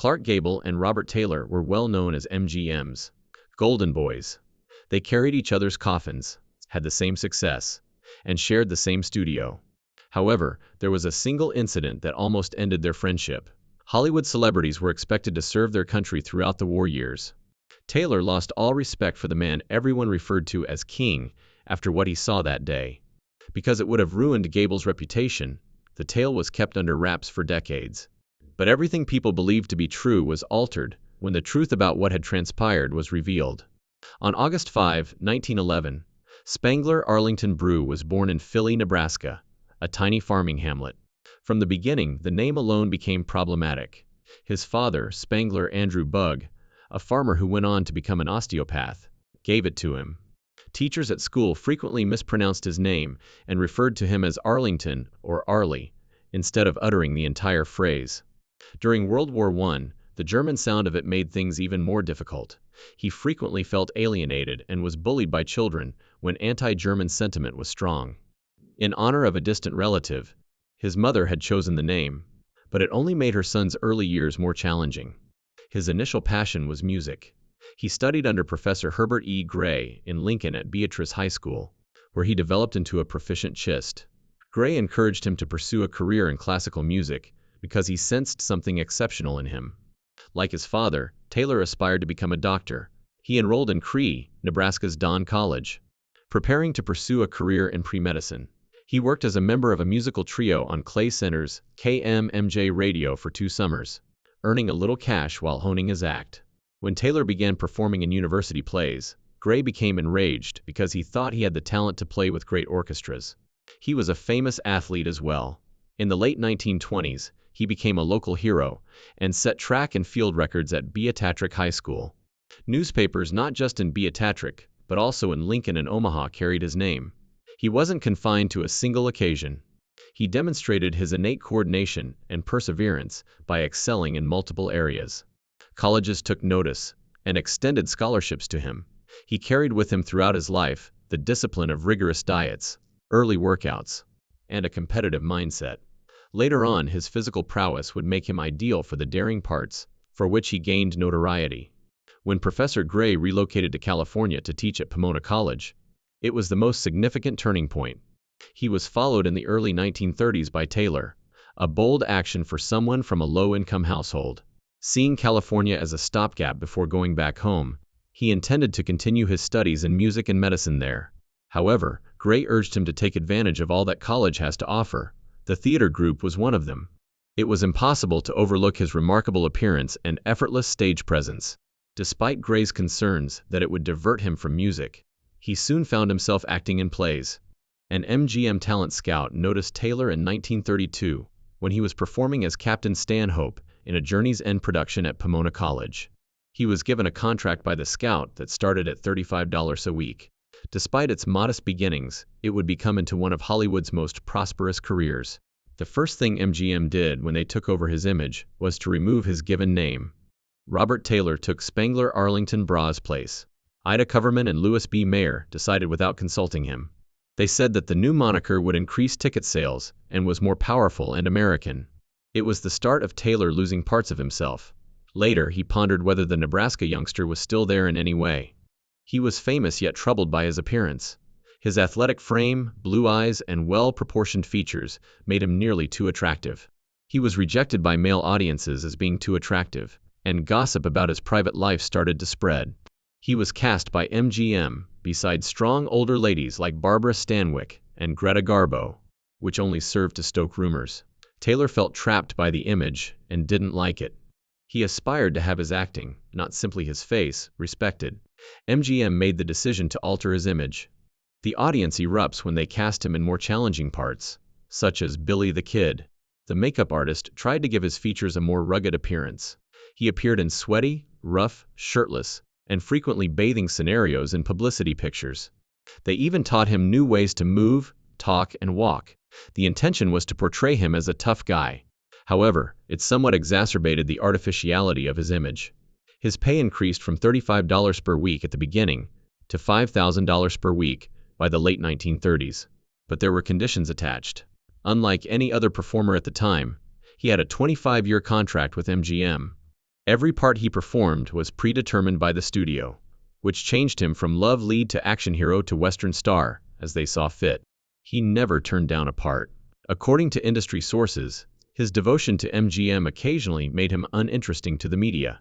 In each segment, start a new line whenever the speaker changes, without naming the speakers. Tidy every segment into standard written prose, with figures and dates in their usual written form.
Clark Gable and Robert Taylor were well known as MGM's Golden Boys. They carried each other's coffins, had the same success, and shared the same studio. However, there was a single incident that almost ended their friendship. Hollywood celebrities were expected to serve their country throughout the war years. Taylor lost all respect for the man everyone referred to as King after what he saw that day. Because it would have ruined Gable's reputation, the tale was kept under wraps for decades. But everything people believed to be true was altered when the truth about what had transpired was revealed. On August 5, 1911, Spangler Arlington Brew was born in Philly, Nebraska, a tiny farming hamlet. From the beginning, the name alone became problematic. His father, Spangler Andrew Bugg, a farmer who went on to become an osteopath, gave it to him. Teachers at school frequently mispronounced his name and referred to him as Arlington or Arlie, instead of uttering the entire phrase. During World War I, the German sound of it made things even more difficult. He frequently felt alienated and was bullied by children when anti-German sentiment was strong. In honor of a distant relative, his mother had chosen the name, but it only made her son's early years more challenging. His initial passion was music. He studied under Professor Herbert E. Gray in Lincoln at Beatrice High School, where he developed into a proficient cellist. Gray encouraged him to pursue a career in classical music because he sensed something exceptional in him. Like his father, Taylor aspired to become a doctor. He enrolled in Cree, Nebraska's Don College, preparing to pursue a career in pre-medicine. He worked as a member of a musical trio on Clay Center's KMMJ radio for 2 summers, earning a little cash while honing his act. When Taylor began performing in university plays, Gray became enraged because he thought he had the talent to play with great orchestras. He was a famous athlete as well. In the late 1920s, he became a local hero and set track and field records at Beatatrick High School. Newspapers not just in Beatatrick, but also in Lincoln and Omaha carried his name. He wasn't confined to a single occasion. He demonstrated his innate coordination and perseverance by excelling in multiple areas. Colleges took notice and extended scholarships to him. He carried with him throughout his life the discipline of rigorous diets, early workouts, and a competitive mindset. Later on, his physical prowess would make him ideal for the daring parts, for which he gained notoriety. When Professor Gray relocated to California to teach at Pomona College, it was the most significant turning point. He was followed in the early 1930s by Taylor, a bold action for someone from a low-income household. Seeing California as a stopgap before going back home, he intended to continue his studies in music and medicine there. However, Gray urged him to take advantage of all that college has to offer. The theater group was one of them. It was impossible to overlook his remarkable appearance and effortless stage presence. Despite Gray's concerns that it would divert him from music, he soon found himself acting in plays. An MGM talent scout noticed Taylor in 1932 when he was performing as Captain Stanhope in a Journey's End production at Pomona College. He was given a contract by the scout that started at $35 a week. Despite its modest beginnings, it would become into one of Hollywood's most prosperous careers. The first thing MGM did when they took over his image was to remove his given name. Robert Taylor took Spangler Arlington Brew's place. Ida Coverman and Louis B. Mayer decided without consulting him. They said that the new moniker would increase ticket sales and was more powerful and American. It was the start of Taylor losing parts of himself. Later, he pondered whether the Nebraska youngster was still there in any way. He was famous yet troubled by his appearance. His athletic frame, blue eyes, and well-proportioned features made him nearly too attractive. He was rejected by male audiences as being too attractive, and gossip about his private life started to spread. He was cast by MGM beside strong older ladies like Barbara Stanwyck and Greta Garbo, which only served to stoke rumors. Taylor felt trapped by the image and didn't like it. He aspired to have his acting, not simply his face, respected. MGM made the decision to alter his image. The audience erupts when they cast him in more challenging parts, such as Billy the Kid. The makeup artist tried to give his features a more rugged appearance. He appeared in sweaty, rough, shirtless, and frequently bathing scenarios in publicity pictures. They even taught him new ways to move, talk, and walk. The intention was to portray him as a tough guy. However, it somewhat exacerbated the artificiality of his image. His pay increased from $35 per week at the beginning to $5,000 per week by the late 1930s. But there were conditions attached. Unlike any other performer at the time, he had a 25-year contract with MGM. Every part he performed was predetermined by the studio, which changed him from love lead to action hero to Western star, as they saw fit. He never turned down a part. According to industry sources, his devotion to MGM occasionally made him uninteresting to the media.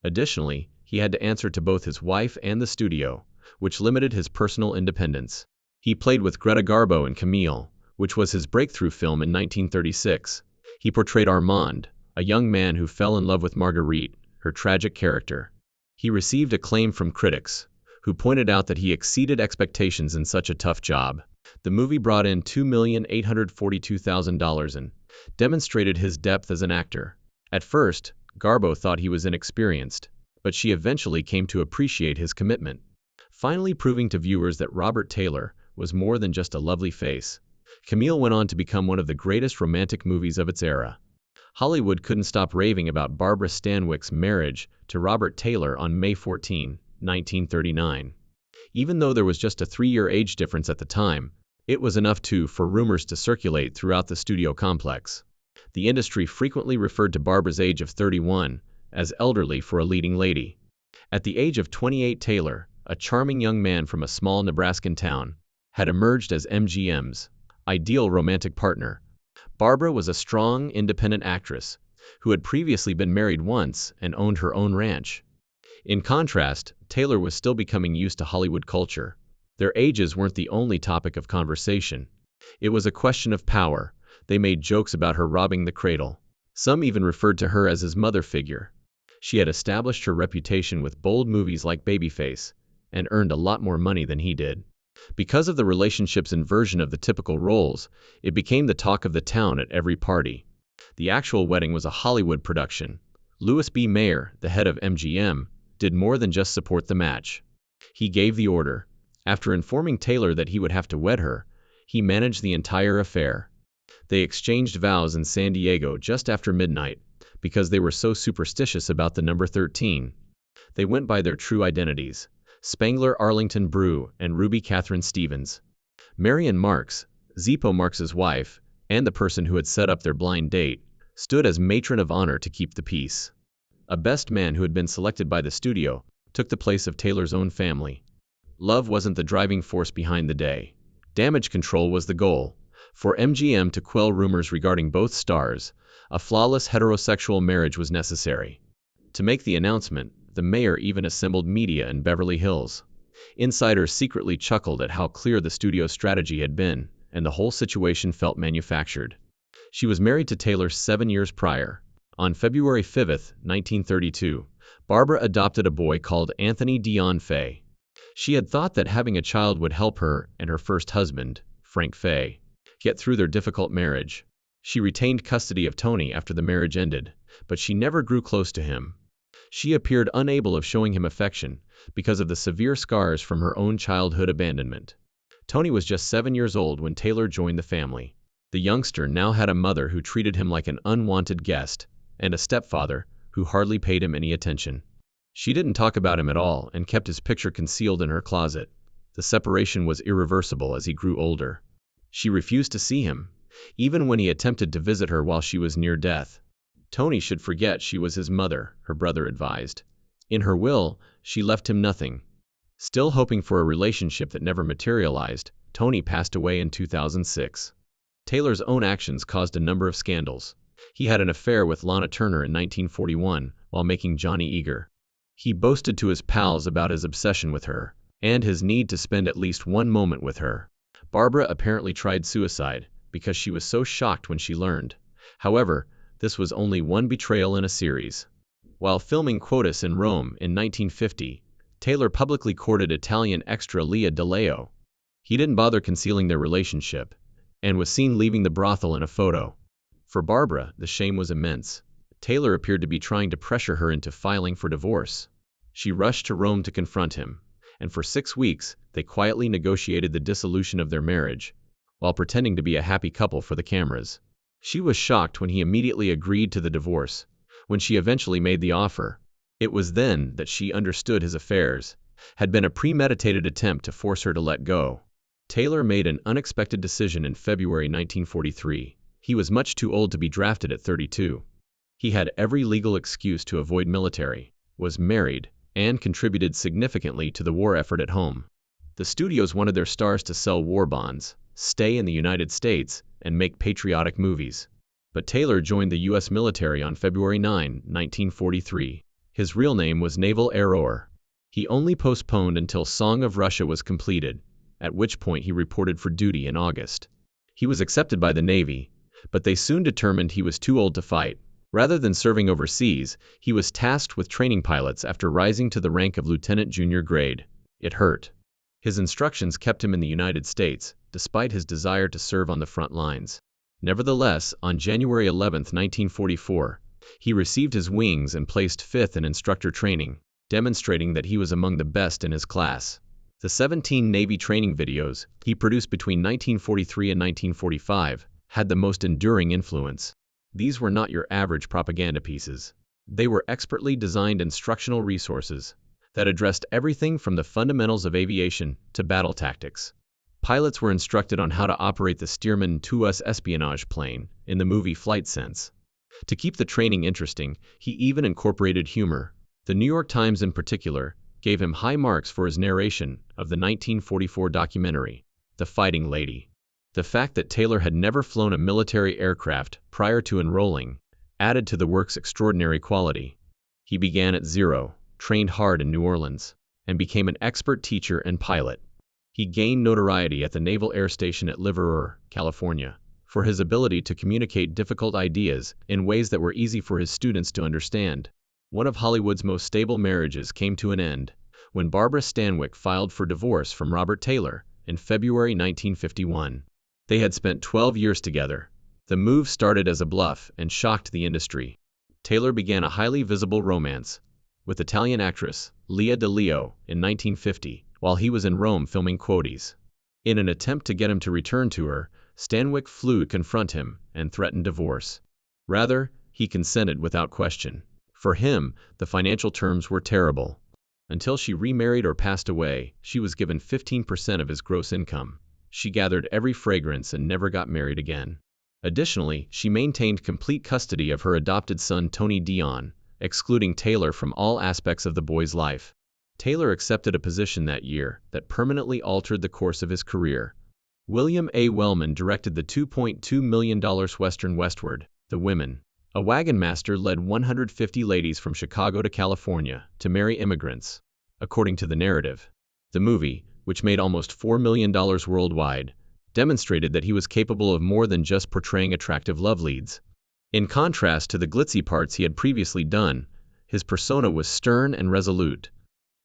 Additionally, he had to answer to both his wife and the studio, which limited his personal independence. He played with Greta Garbo in Camille, which was his breakthrough film in 1936. He portrayed Armand, a young man who fell in love with Marguerite, her tragic character. He received acclaim from critics, who pointed out that he exceeded expectations in such a tough job. The movie brought in $2,842,000 and demonstrated his depth as an actor. At first, Garbo thought he was inexperienced, but she eventually came to appreciate his commitment, finally proving to viewers that Robert Taylor was more than just a lovely face. Camille went on to become one of the greatest romantic movies of its era. Hollywood couldn't stop raving about Barbara Stanwyck's marriage to Robert Taylor on May 14, 1939. Even though there was just a 3-year age difference at the time, it was enough for rumors to circulate throughout the studio complex. The industry frequently referred to Barbara's age of 31 as elderly for a leading lady. At the age of 28, Taylor, a charming young man from a small Nebraskan town, had emerged as MGM's ideal romantic partner. Barbara was a strong, independent actress who had previously been married once and owned her own ranch. In contrast, Taylor was still becoming used to Hollywood culture. Their ages weren't the only topic of conversation. It was a question of power. They made jokes about her robbing the cradle. Some even referred to her as his mother figure. She had established her reputation with bold movies like Babyface and earned a lot more money than he did. Because of the relationship's inversion of the typical roles, it became the talk of the town at every party. The actual wedding was a Hollywood production. Louis B. Mayer, the head of MGM, did more than just support the match. He gave the order. After informing Taylor that he would have to wed her, he managed the entire affair. They exchanged vows in San Diego just after midnight, because they were so superstitious about the number 13. They went by their true identities: Spangler Arlington Brew and Ruby Catherine Stevens. Marion Marks, Zippo Marks's wife, and the person who had set up their blind date, stood as matron of honor to keep the peace. A best man who had been selected by the studio took the place of Taylor's own family. Love wasn't the driving force behind the day. Damage control was the goal. For MGM to quell rumors regarding both stars, a flawless heterosexual marriage was necessary. To make the announcement, the mayor even assembled media in Beverly Hills. Insiders secretly chuckled at how clear the studio's strategy had been, and the whole situation felt manufactured. She was married to Taylor 7 years prior. On February 5, 1932, Barbara adopted a boy called Anthony Dion Fay. She had thought that having a child would help her and her first husband, Frank Fay, get through their difficult marriage. She retained custody of Tony after the marriage ended, but she never grew close to him. She appeared unable of showing him affection because of the severe scars from her own childhood abandonment. Tony was just 7 years old when Taylor joined the family. The youngster now had a mother who treated him like an unwanted guest, and a stepfather who hardly paid him any attention. She didn't talk about him at all and kept his picture concealed in her closet. The separation was irreversible as he grew older. She refused to see him, even when he attempted to visit her while she was near death. Tony should forget she was his mother, her brother advised. In her will, she left him nothing. Still hoping for a relationship that never materialized, Tony passed away in 2006. Taylor's own actions caused a number of scandals. He had an affair with Lana Turner in 1941 while making Johnny Eager. He boasted to his pals about his obsession with her, and his need to spend at least one moment with her. Barbara apparently tried suicide because she was so shocked when she learned. However, this was only one betrayal in a series. While filming Quotas in Rome in 1950, Taylor publicly courted Italian extra Lea DeLeo. He didn't bother concealing their relationship, and was seen leaving the brothel in a photo. For Barbara, the shame was immense. Taylor appeared to be trying to pressure her into filing for divorce. She rushed to Rome to confront him, and for 6 weeks, they quietly negotiated the dissolution of their marriage, while pretending to be a happy couple for the cameras. She was shocked when he immediately agreed to the divorce. When she eventually made the offer, it was then that she understood his affairs had been a premeditated attempt to force her to let go. Taylor made an unexpected decision in February 1943. He was much too old to be drafted at 32. He had every legal excuse to avoid military, was married, and contributed significantly to the war effort at home. The studios wanted their stars to sell war bonds, stay in the United States, and make patriotic movies. But Taylor joined the U.S. military on February 9, 1943. His real name was Naval Air. He only postponed until Song of Russia was completed, at which point he reported for duty in August. He was accepted by the Navy, but they soon determined he was too old to fight. Rather than serving overseas, he was tasked with training pilots after rising to the rank of lieutenant junior grade. It hurt. His instructions kept him in the United States, despite his desire to serve on the front lines. Nevertheless, on January 11, 1944, he received his wings and placed fifth in instructor training, demonstrating that he was among the best in his class. The 17 Navy training videos he produced between 1943 and 1945 had the most enduring influence. These were not your average propaganda pieces. They were expertly designed instructional resources that addressed everything from the fundamentals of aviation to battle tactics. Pilots were instructed on how to operate the Stearman II's espionage plane in the movie Flight Sense. To keep the training interesting, he even incorporated humor. The New York Times in particular gave him high marks for his narration of the 1944 documentary, The Fighting Lady. The fact that Taylor had never flown a military aircraft prior to enrolling added to the work's extraordinary quality. He began at zero, trained hard in New Orleans, and became an expert teacher and pilot. He gained notoriety at the Naval Air Station at Livermore, California, for his ability to communicate difficult ideas in ways that were easy for his students to understand. One of Hollywood's most stable marriages came to an end when Barbara Stanwyck filed for divorce from Robert Taylor in February 1951. They had spent 12 years together. The move started as a bluff and shocked the industry. Taylor began a highly visible romance with Italian actress Lea DeLeo in 1950 while he was in Rome filming Quotes. In an attempt to get him to return to her, Stanwyck flew to confront him and threatened divorce. Rather, he consented without question. For him, the financial terms were terrible. Until she remarried or passed away, she was given 15% of his gross income. She gathered every fragrance and never got married again. Additionally, she maintained complete custody of her adopted son Tony Dion, excluding Taylor from all aspects of the boy's life. Taylor accepted a position that year that permanently altered the course of his career. William A. Wellman directed the $2.2 million Western Westward, The Women. A wagon master led 150 ladies from Chicago to California to marry immigrants, according to the narrative. The movie, which made almost $4 million worldwide, demonstrated that he was capable of more than just portraying attractive love leads. In contrast to the glitzy parts he had previously done, his persona was stern and resolute.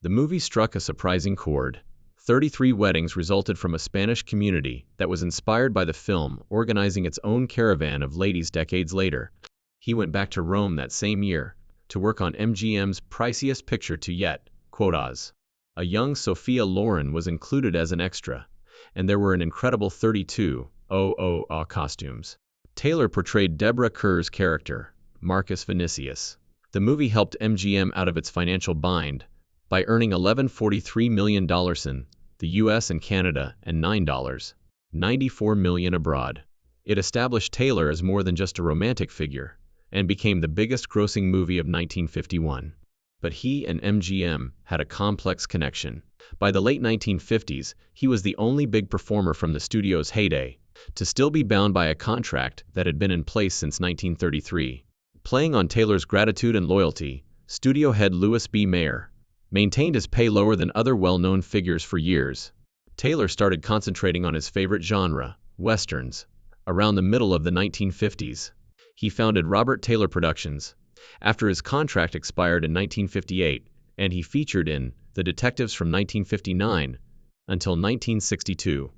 The movie struck a surprising chord. 33 weddings resulted from a Spanish community that was inspired by the film, organizing its own caravan of ladies decades later. He went back to Rome that same year to work on MGM's priciest picture to yet, Quotas. A young Sophia Loren was included as an extra, and there were an incredible 32,000 costumes. Taylor portrayed Deborah Kerr's character, Marcus Vinicius. The movie helped MGM out of its financial bind by earning $11.43 million in the US and Canada and $9.94 million abroad. It established Taylor as more than just a romantic figure and became the biggest grossing movie of 1951. But he and MGM had a complex connection. By the late 1950s, he was the only big performer from the studio's heyday to still be bound by a contract that had been in place since 1933. Playing on Taylor's gratitude and loyalty, studio head Louis B. Mayer maintained his pay lower than other well-known figures for years. Taylor started concentrating on his favorite genre, westerns, around the middle of the 1950s. He founded Robert Taylor Productions after his contract expired in 1958, and he featured in The Detectives from 1959 until 1962.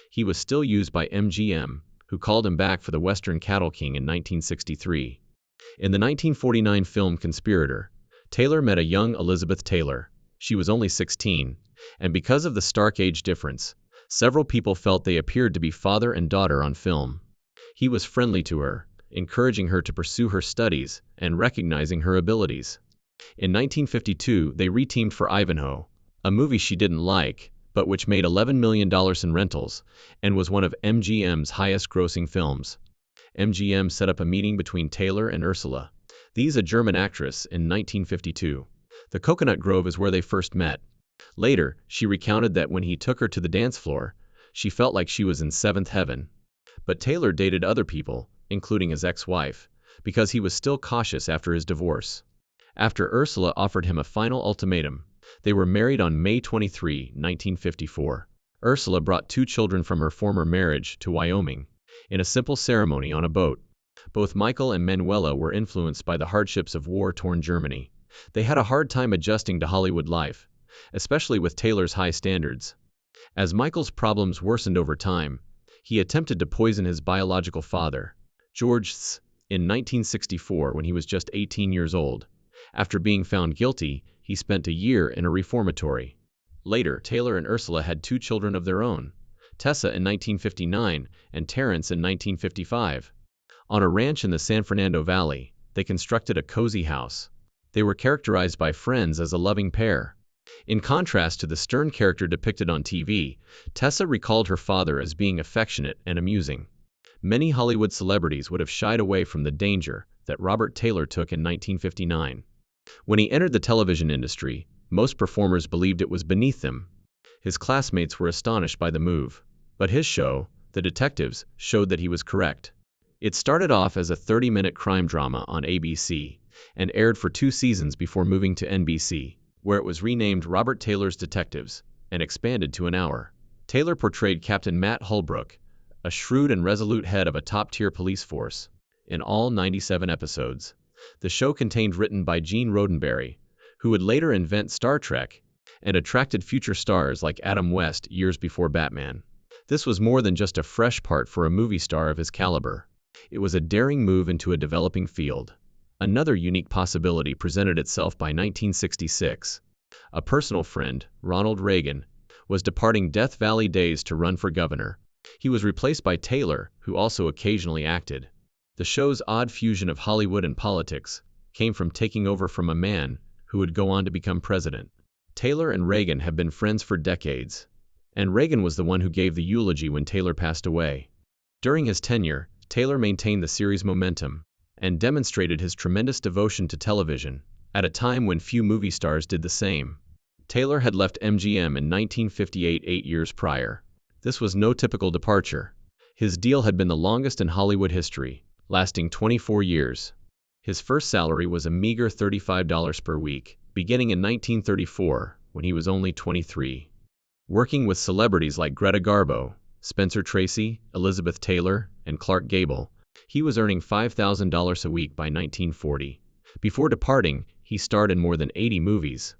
He was still used by MGM, who called him back for the Western Cattle King in 1963. In the 1949 film Conspirator, Taylor met a young Elizabeth Taylor. She was only 16, and because of the stark age difference, several people felt they appeared to be father and daughter on film. He was friendly to her, encouraging her to pursue her studies and recognizing her abilities. In 1952, they reteamed for Ivanhoe, a movie she didn't like, but which made $11 million in rentals and was one of MGM's highest-grossing films. MGM set up a meeting between Taylor and Ursula. These a German actress in 1952. The Coconut Grove is where they first met. Later, she recounted that when he took her to the dance floor, she felt like she was in seventh heaven. But Taylor dated other people, including his ex-wife, because he was still cautious after his divorce. After Ursula offered him a final ultimatum, they were married on May 23, 1954. Ursula brought 2 children from her former marriage to Wyoming in a simple ceremony on a boat. Both Michael and Manuela were influenced by the hardships of war-torn Germany. They had a hard time adjusting to Hollywood life, especially with Taylor's high standards. As Michael's problems worsened over time, he attempted to poison his biological father, George S., in 1964 when he was just 18 years old. After being found guilty, he spent a year in a reformatory. Later, Taylor and Ursula had 2 children of their own, Tessa in 1959 and Terrence in 1955. On a ranch in the San Fernando Valley, they constructed a cozy house. They were characterized by friends as a loving pair. In contrast to the stern character depicted on TV, Tessa recalled her father as being affectionate and amusing. Many Hollywood celebrities would have shied away from the danger that Robert Taylor took in 1959. When he entered the television industry, most performers believed it was beneath them. His classmates were astonished by the move. But his show, The Detectives, showed that he was correct. It started off as a 30-minute crime drama on ABC and aired for 2 seasons before moving to NBC, where it was renamed Robert Taylor's Detectives and expanded to an hour. Taylor portrayed Captain Matt Holbrook, a shrewd and resolute head of a top-tier police force, in all 97 episodes. The show contained written by Gene Roddenberry, who would later invent Star Trek, and attracted future stars like Adam West years before Batman. This was more than just a fresh part for a movie star of his caliber. It was a daring move into a developing field. Another unique possibility presented itself by 1966. A personal friend, Ronald Reagan, was departing Death Valley days to run for governor. He was replaced by Taylor, who also occasionally acted. The show's odd fusion of Hollywood and politics came from taking over from a man who would go on to become president. Taylor and Reagan have been friends for decades, and Reagan was the one who gave the eulogy when Taylor passed away. During his tenure, Taylor maintained the series' momentum and demonstrated his tremendous devotion to television, at a time when few movie stars did the same. Taylor had left MGM in 1958, 8 years prior. This was no typical departure. His deal had been the longest in Hollywood history, lasting 24 years. His first salary was a meager $35 per week, beginning in 1934, when he was only 23. Working with celebrities like Greta Garbo, Spencer Tracy, Elizabeth Taylor, and Clark Gable, he was earning $5,000 a week by 1940. Before departing, he starred in more than 80 movies.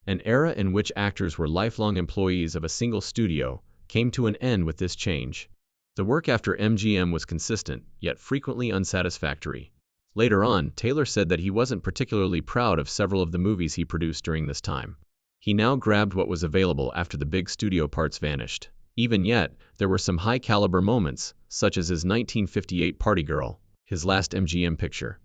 An era in which actors were lifelong employees of a single studio came to an end with this change. The work after MGM was consistent, yet frequently unsatisfactory. Later on, Taylor said that he wasn't particularly proud of several of the movies he produced during this time. He now grabbed what was available after the big studio parts vanished. Even yet, there were some high-caliber moments, such as his 1958 Party Girl, his last MGM picture.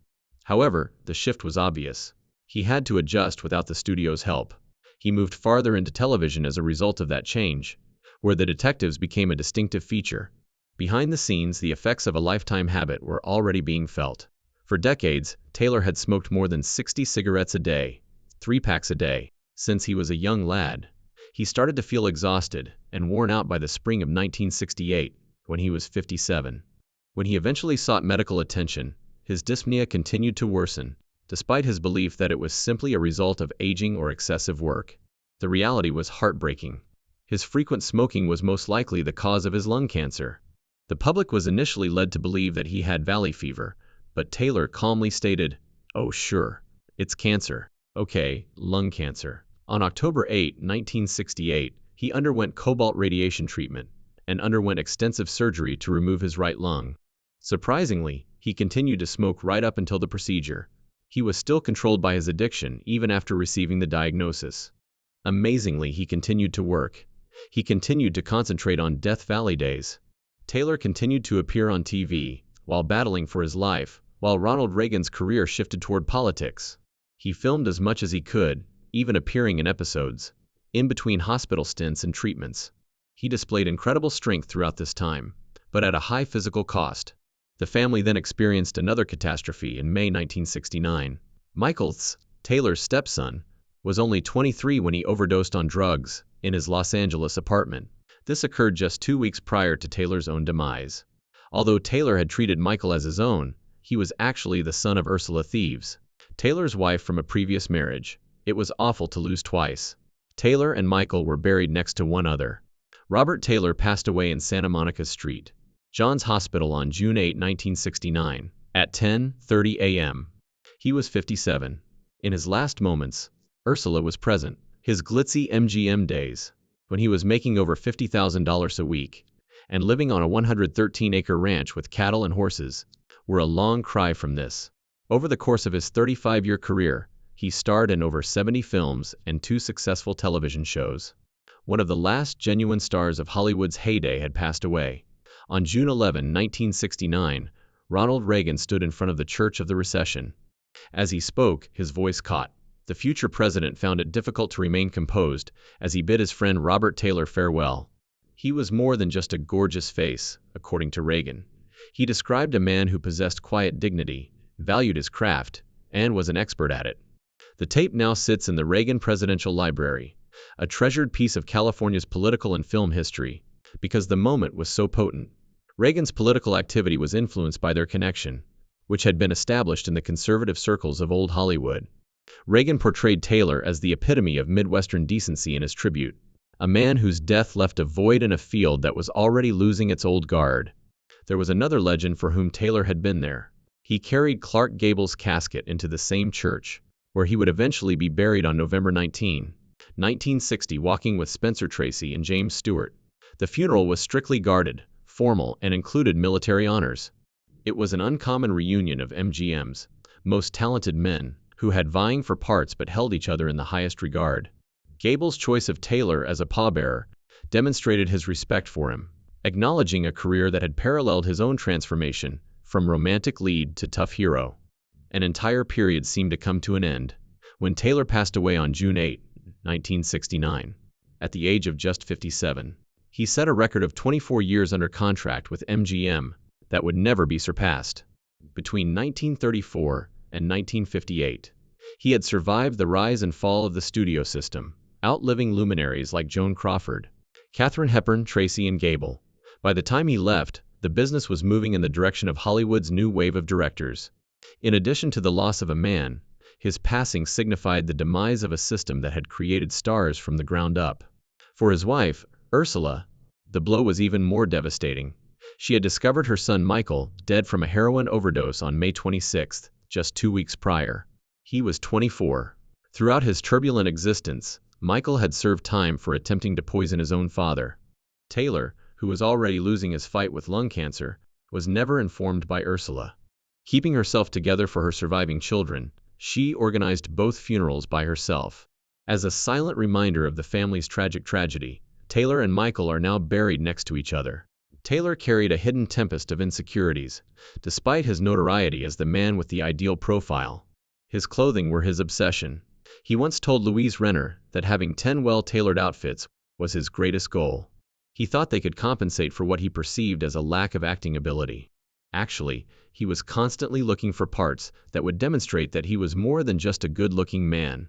However, the shift was obvious. He had to adjust without the studio's help. He moved farther into television as a result of that change, where The Detectives became a distinctive feature. Behind the scenes, the effects of a lifetime habit were already being felt. For decades, Taylor had smoked more than 60 cigarettes a day, 3 packs a day, since he was a young lad. He started to feel exhausted and worn out by the spring of 1968, when he was 57. When he eventually sought medical attention, his dyspnea continued to worsen, despite his belief that it was simply a result of aging or excessive work. The reality was heartbreaking. His frequent smoking was most likely the cause of his lung cancer. The public was initially led to believe that he had valley fever, but Taylor calmly stated, "Oh sure, it's cancer. Okay, lung cancer." On October 8, 1968, he underwent cobalt radiation treatment and underwent extensive surgery to remove his right lung. Surprisingly, he continued to smoke right up until the procedure. He was still controlled by his addiction even after receiving the diagnosis. Amazingly, he continued to work. He continued to concentrate on Death Valley days. Taylor continued to appear on TV while battling for his life, while Ronald Reagan's career shifted toward politics. He filmed as much as he could, even appearing in episodes, in between hospital stints and treatments. He displayed incredible strength throughout this time, but at a high physical cost. The family then experienced another catastrophe in May 1969. Michaels, Taylor's stepson, was only 23 when he overdosed on drugs in his Los Angeles apartment. This occurred just 2 weeks prior to Taylor's own demise. Although Taylor had treated Michael as his own, he was actually the son of Ursula Thieves, Taylor's wife from a previous marriage. It was awful to lose twice. Taylor and Michael were buried next to one another. Robert Taylor passed away in Santa Monica Street, Johns Hospital on June 8, 1969, at 10:30 a.m. He was 57. In his last moments, Ursula was present. His glitzy MGM days, when he was making over $50,000 a week and living on a 113-acre ranch with cattle and horses, were a long cry from this. Over the course of his 35-year career, he starred in over 70 films and 2 successful television shows. One of the last genuine stars of Hollywood's heyday had passed away. On June 11, 1969, Ronald Reagan stood in front of the Church of the Recession. As he spoke, his voice caught. The future president found it difficult to remain composed as he bid his friend Robert Taylor farewell. He was more than just a gorgeous face, according to Reagan. He described a man who possessed quiet dignity, valued his craft, and was an expert at it. The tape now sits in the Reagan Presidential Library, a treasured piece of California's political and film history, because the moment was so potent. Reagan's political activity was influenced by their connection, which had been established in the conservative circles of old Hollywood. Reagan portrayed Taylor as the epitome of Midwestern decency in his tribute, a man whose death left a void in a field that was already losing its old guard. There was another legend for whom Taylor had been there. He carried Clark Gable's casket into the same church, where he would eventually be buried on November 19, 1960, walking with Spencer Tracy and James Stewart. The funeral was strictly guarded, formal, and included military honors. It was an uncommon reunion of MGM's most talented men, who had vying for parts but held each other in the highest regard. Gable's choice of Taylor as a pallbearer demonstrated his respect for him, acknowledging a career that had paralleled his own transformation from romantic lead to tough hero. An entire period seemed to come to an end when Taylor passed away on June 8, 1969, at the age of just 57. He set a record of 24 years under contract with MGM that would never be surpassed. Between 1934 and 1958, he had survived the rise and fall of the studio system, outliving luminaries like Joan Crawford, Katharine Hepburn, Tracy, and Gable. By the time he left, the business was moving in the direction of Hollywood's new wave of directors. In addition to the loss of a man, his passing signified the demise of a system that had created stars from the ground up. For his wife, Ursula, the blow was even more devastating. She had discovered her son Michael dead from a heroin overdose on May 26, just 2 weeks prior. He was 24. Throughout his turbulent existence, Michael had served time for attempting to poison his own father. Taylor, who was already losing his fight with lung cancer, was never informed by Ursula. Keeping herself together for her surviving children, she organized both funerals by herself. As a silent reminder of the family's tragic tragedy, Taylor and Michael are now buried next to each other. Taylor carried a hidden tempest of insecurities, despite his notoriety as the man with the ideal profile. His clothing were his obsession. He once told Louise Renner that having 10 well-tailored outfits was his greatest goal. He thought they could compensate for what he perceived as a lack of acting ability. Actually, he was constantly looking for parts that would demonstrate that he was more than just a good-looking man.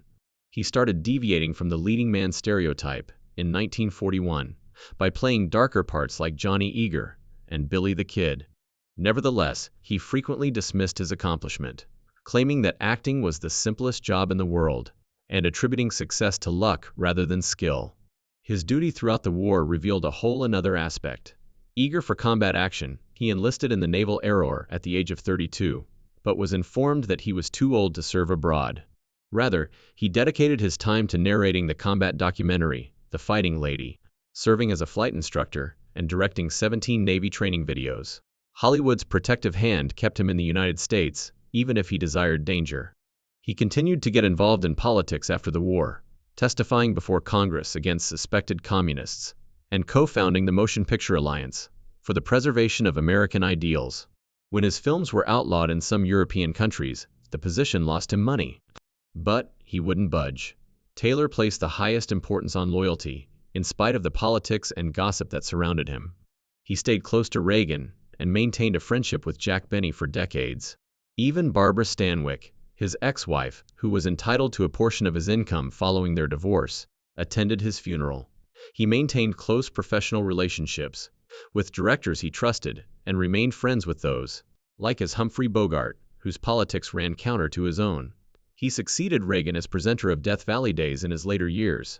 He started deviating from the leading man stereotype in 1941 by playing darker parts like Johnny Eager and Billy the Kid. Nevertheless, he frequently dismissed his accomplishment, claiming that acting was the simplest job in the world, and attributing success to luck rather than skill. His duty throughout the war revealed a whole another aspect. Eager for combat action, he enlisted in the Naval Air Corps at the age of 32, but was informed that he was too old to serve abroad. Rather, he dedicated his time to narrating the combat documentary, The Fighting Lady, serving as a flight instructor and directing 17 Navy training videos. Hollywood's protective hand kept him in the United States, even if he desired danger. He continued to get involved in politics after the war, testifying before Congress against suspected communists, and co-founding the Motion Picture Alliance for the preservation of American ideals. When his films were outlawed in some European countries, the position lost him money. But he wouldn't budge. Taylor placed the highest importance on loyalty, in spite of the politics and gossip that surrounded him. He stayed close to Reagan and maintained a friendship with Jack Benny for decades. Even Barbara Stanwyck, his ex-wife, who was entitled to a portion of his income following their divorce, attended his funeral. He maintained close professional relationships with directors he trusted and remained friends with those, like as Humphrey Bogart, whose politics ran counter to his own. He succeeded Reagan as presenter of Death Valley Days in his later years.